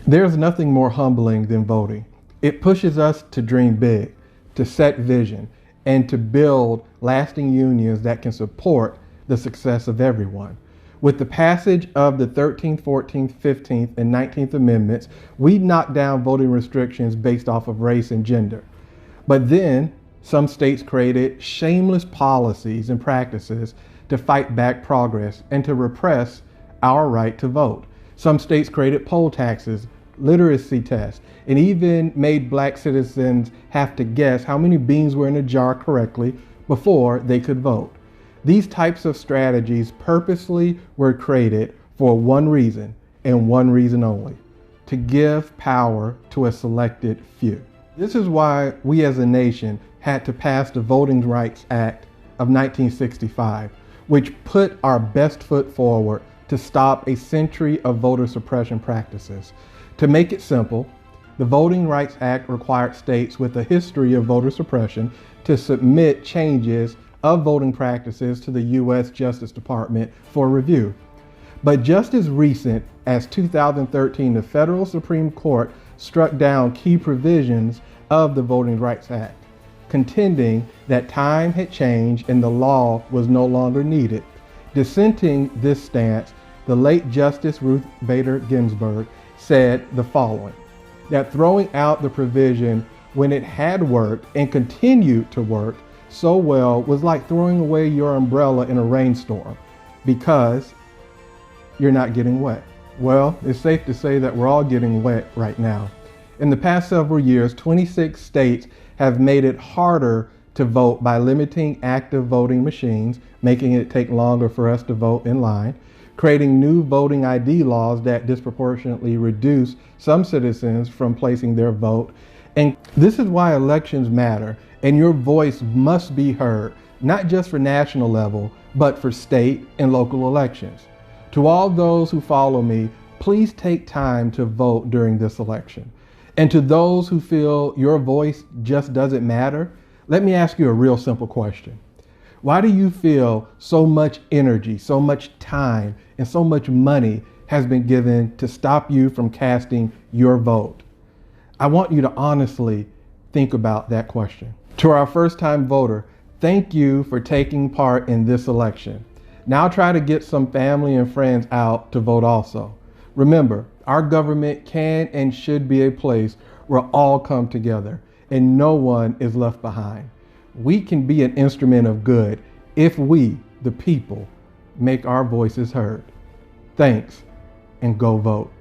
There's nothing more humbling than voting. It pushes us to dream big, to set vision, and to build lasting unions that can support the success of everyone. With the passage of the 13th, 14th, 15th, and 19th Amendments, we knocked down voting restrictions based off of race and gender. But then some states created shameless policies and practices to fight back progress and to repress our right to vote. Some states created poll taxes, literacy tests, and even made black citizens have to guess how many beans were in a jar correctly before they could vote. These types of strategies purposely were created for one reason and one reason only: to give power to a selected few. This is why we as a nation had to pass the Voting Rights Act of 1965, which put our best foot forward to stop a century of voter suppression practices. To make it simple, the Voting Rights Act required states with a history of voter suppression to submit changes of voting practices to the U.S. Justice Department for review. But just as recent as 2013, the federal Supreme Court struck down key provisions of the Voting Rights Act, contending that time had changed and the law was no longer needed. Dissenting this stance, the late Justice Ruth Bader Ginsburg said the following: that throwing out the provision when it had worked and continued to work so well was like throwing away your umbrella in a rainstorm because you're not getting wet. Well, it's safe to say that we're all getting wet right now. In the past several years, 26 states have made it harder to vote by limiting active voting machines, making it take longer for us to vote in line, creating new voting ID laws that disproportionately reduce some citizens from placing their vote. And this is why elections matter, and your voice must be heard, not just for national level, but for state and local elections. To all those who follow me, please take time to vote during this election. And to those who feel your voice just doesn't matter, let me ask you a real simple question. Why do you feel so much energy, so much time, and so much money has been given to stop you from casting your vote? I want you to honestly think about that question. To our first-time voter, thank you for taking part in this election. Now try to get some family and friends out to vote also. Remember, our government can and should be a place where all come together and no one is left behind. We can be an instrument of good if we, the people, make our voices heard. Thanks, and go vote.